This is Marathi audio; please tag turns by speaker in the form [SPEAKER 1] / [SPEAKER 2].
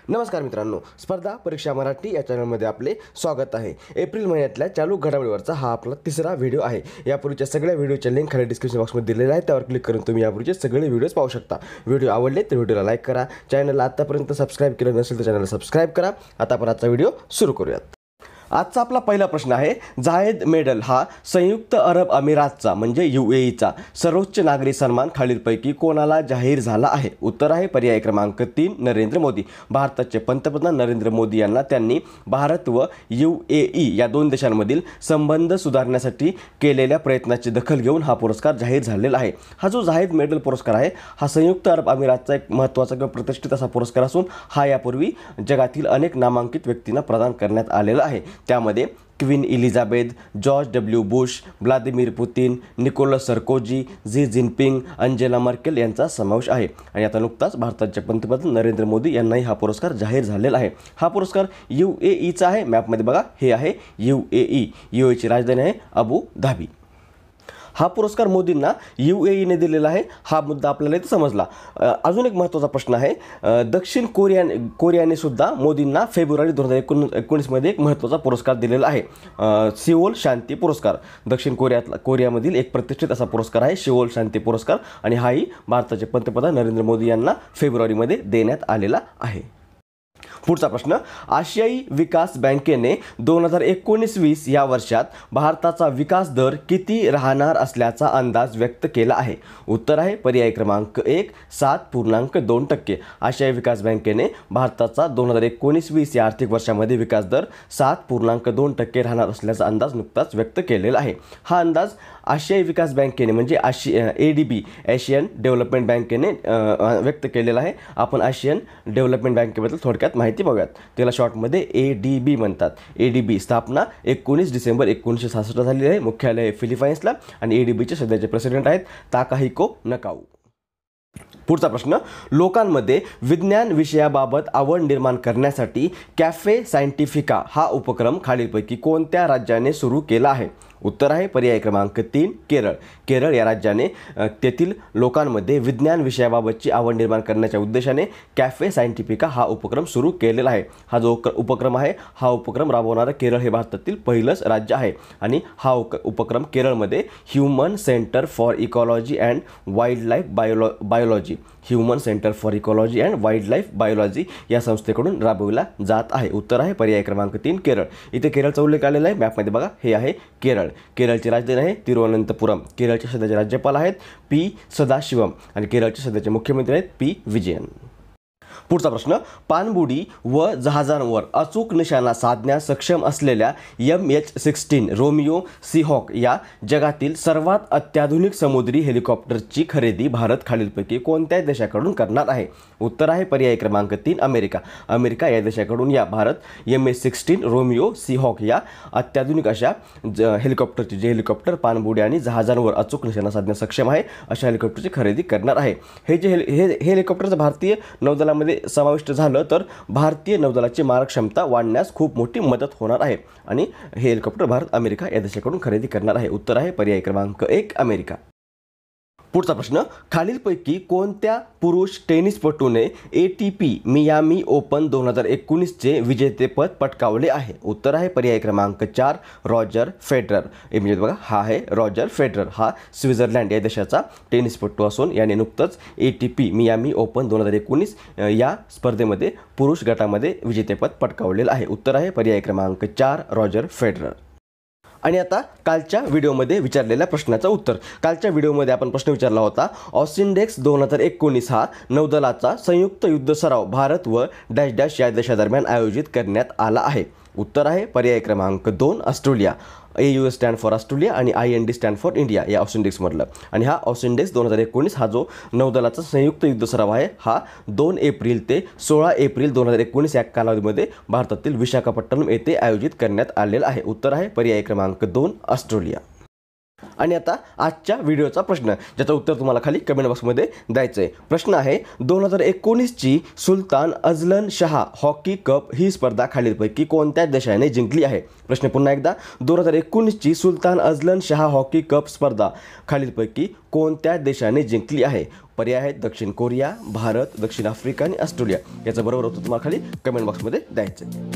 [SPEAKER 1] नमस्कार मित्रांनो, स्पर्धा परीक्षा मराठी या चॅनलमध्ये आपले स्वागत आहे। एप्रिल महिन्यातल्या चालू घडामोडीवरचा हा आपला तिसरा व्हिडिओ आहे। यापूर्वीच्या सगळ्या व्हिडिओचे लिंक खाली डिस्क्रिप्शन बॉक्समध्ये दिलेला आहे, त्यावर क्लिक करून तुम्ही यापूर्वीचे सगळे व्हिडिओज पाहू शकता। व्हिडिओ आवडले तर व्हिडिओला लाईक करा, चॅनलला आतापर्यंत सबस्क्राइब केलं नसेल तर चॅनलला सबस्क्राइब करा। आता आपण आजचा व्हिडिओ सुरू करूयात। आजचा आपला पहिला प्रश्न आहे, जायेद मेडल हा संयुक्त अरब अमिरातचा म्हणजे UAEचा सर्वोच्च नागरी सन्मान खालीलपैकी कोणाला जाहीर झाला आहे? उत्तर आहे पर्याय क्रमांक 3 नरेंद्र मोदी। भारताचे पंतप्रधान नरेंद्र मोदी यांना त्यांनी भारत व UAE या दोन देशांमधील संबंध सुधारण्यासाठी केलेल्या प्रयत्नाची दखल घेऊन हा पुरस्कार जाहीर झालेला आहे। हा जो जायेद मेडल पुरस्कार आहे हा संयुक्त अरब अमिरातचा एक महत्त्वाचा किंवा प्रतिष्ठित असा पुरस्कार असून हा यापूर्वी जगातील अनेक नामांकित व्यक्तींना प्रदान करण्यात आलेला आहे। त्यामध्ये queen Elizabeth, George W Bush, Vladimir Putin, Nicolas Sarkozy, Xi Jinping, Angela Merkel यांचा समावेश आहे। आणि आता नुकताच भारताचे पंतप्रधान नरेंद्र मोदी यांनाही हा पुरस्कार जाहीर झालेला आहे। हा पुरस्कार UAEचा आहे। मॅपमध्ये बघा, हे आहे UAEची राजधानी आहे अबू धाबी। हा पुरस्कार मोदींना UAEने दिलेला आहे, हा मुद्दा आपल्याला इथे समजला। अजून एक महत्त्वाचा प्रश्न आहे, दक्षिण कोरियाने सुद्धा मोदींना फेब्रुवारी 2019 मध्ये एक महत्त्वाचा पुरस्कार दिलेला आहे, सिओल शांती पुरस्कार। दक्षिण कोरियामधील एक प्रतिष्ठित असा पुरस्कार आहे सिओल शांती पुरस्कार, आणि हाही भारताचे पंतप्रधान नरेंद्र मोदी यांना फेब्रुवारीमध्ये देण्यात आलेला आहे। पुढचा प्रश्न, आशियाई विकास बँकेने 2019-20 या वर्षात भारताचा विकास दर किती राहणार असल्याचा अंदाज व्यक्त केला आहे? उत्तर आहे पर्याय क्रमांक 1 7.2%। आशियाई विकास बँकेने भारताचा 2019-20 या आर्थिक वर्षामध्ये विकास दर 7.2% राहणार असल्याचा अंदाज नुकताच व्यक्त केलेला आहे। हा अंदाज आशियाई विकास बँकेने म्हणजे ADB एशियन डेव्हलपमेंट बँकेने व्यक्त केलेला आहे। आपण आशियन डेव्हलपमेंट बँकेबद्दल थोडक्यात माहिती बघूयात। त्याला शॉर्टमध्ये ADB म्हणतात। ADB स्थापना 19 डिसेंबर 1966 झालेली आहे। मुख्यालय फिलिपाईन्सला, आणि ADBचे सध्याचे प्रेसिडेंट आहेत ताकाहिको नकाऊ। पुढचा प्रश्न, लोकांमध्ये विज्ञान विषयाबाबत आवड निर्माण करण्यासाठी कॅफे सायंटिफिका हा उपक्रम खालीलपैकी कोणत्या राज्याने सुरू केला आहे? उत्तर आहे पर्याय क्रमांक 3 केरळ। केरळ या राज्याने तेथील लोकांमध्ये विज्ञान विषयाबाबतची आवड निर्माण करण्याच्या उद्देशाने कॅफे सायंटिफिका हा उपक्रम सुरू केलेला आहे। हा जो उपक्रम आहे, हा उपक्रम राबवणारं केरळ हे भारतातील पहिलंच राज्य आहे। आणि हा उपक्रम केरळमध्ये human centre for ecology and wildlife biology human centre for ecology and wildlife biology या संस्थेकडून राबविला जात आहे। उत्तर आहे पर्याय क्रमांक 3 केरळ। इथे केरळचा उल्लेख आलेला आहे मॅपमध्ये बघा, हे आहे केरळ। केरळची राजधानी आहे तिरुवनंतपुरम। केरळचे सध्याचे राज्यपाल आहेत P सदाशिवम, आणि केरळचे सध्याचे मुख्यमंत्री आहेत P विजयन। पुढचा प्रश्न, पाणबुडी व जहाजांवर अचूक निशाणा साधण्यास सक्षम असलेल्या MH-16 रोमियो सीहॉक या जगातील सर्वात अत्याधुनिक समुद्री हेलिकॉप्टरची खरेदी भारत खालीलपैकी कोणत्या देशाकडून करणार आहे? उत्तर आहे पर्याय क्रमांक 3 अमेरिका। अमेरिका या देशाकडून या भारत MH-16 रोमियो सीहॉक या अत्याधुनिक अशा हेलिकॉप्टरची, जे हेलिकॉप्टर पाणबुडी आणि जहाजांवर अचूक निशाणा साधण्यास सक्षम आहे अशा हेलिकॉप्टरची खरेदी करणार आहे। हे जे हेलिकॉप्टरचं भारतीय नौदलामध्ये समाविष्ट झालं तर भारतीय नौदलाची मारक क्षमता वाढण्यास खूप मोठी मदत होणार आहे, आणि हे हेलिकॉप्टर भारत अमेरिका या देशाकडून खरेदी करणार आहे। उत्तर आहे पर्याय क्रमांक 1 अमेरिका। पुढचा प्रश्न, खालीलपैकी कोणत्या पुरुष टेनिसपटूने ATP मियामी ओपन 2019चे विजेतेपद पटकावले आहे? उत्तर आहे पर्याय क्रमांक 4 रॉजर फेडरर। म्हणजे बघा, हा आहे रॉजर फेडरर। हा स्वित्झर्लंड या देशाचा टेनिसपटू असून याने नुकतंच ATP मियामी ओपन 2019 या स्पर्धेमध्ये पुरुष गटामध्ये विजेतेपद पटकावलेलं आहे। उत्तर आहे पर्याय क्रमांक 4 रॉजर फेडरर। आणि आता कालच्या व्हिडिओमध्ये विचारलेल्या प्रश्नाचं उत्तर। कालच्या व्हिडिओमध्ये आपण प्रश्न विचारला होता, ऑसिंडेक्स 2019 हा नौदलाचा संयुक्त युद्ध सराव भारत व डॅश डॅश या देशादरम्यान आयोजित करण्यात आला आहे। उत्तर आहे पर्याय क्रमांक 2 Australia. AUS stand for Australia आणि IND स्टँड फॉर इंडिया या ऑसिंडेक्समधलं। आणि हा ऑसिंडेक्स 2019 हा जो नौदलाचा संयुक्त युद्ध सराव आहे, हा 2 एप्रिल ते 16 एप्रिल 2019 या कालावधीमध्ये भारतातील विशाखापट्टणम येथे आयोजित करण्यात आलेला आहे। उत्तर आहे पर्याय क्रमांक 2 ऑस्ट्रेलिया। आणि आता आजच्या व्हिडिओचा प्रश्न, ज्याचं उत्तर तुम्हाला खाली कमेंट बॉक्समध्ये द्यायचं आहे. प्रश्न आहे, 2019ची सुलतान अझलन शाह हॉकी कप ही स्पर्धा खालीलपैकी कोणत्या देशाने जिंकली आहे? प्रश्न पुन्हा एकदा, 2019ची सुलतान अझलन शाह हॉकी कप स्पर्धा खालीलपैकी कोणत्या देशाने जिंकली आहे? पर्याय आहेत दक्षिण कोरिया, भारत, दक्षिण आफ्रिका आणि ऑस्ट्रेलिया. याचं बरोबर उत्तर तुम्हाला खाली कमेंट बॉक्समध्ये द्यायचं आहे.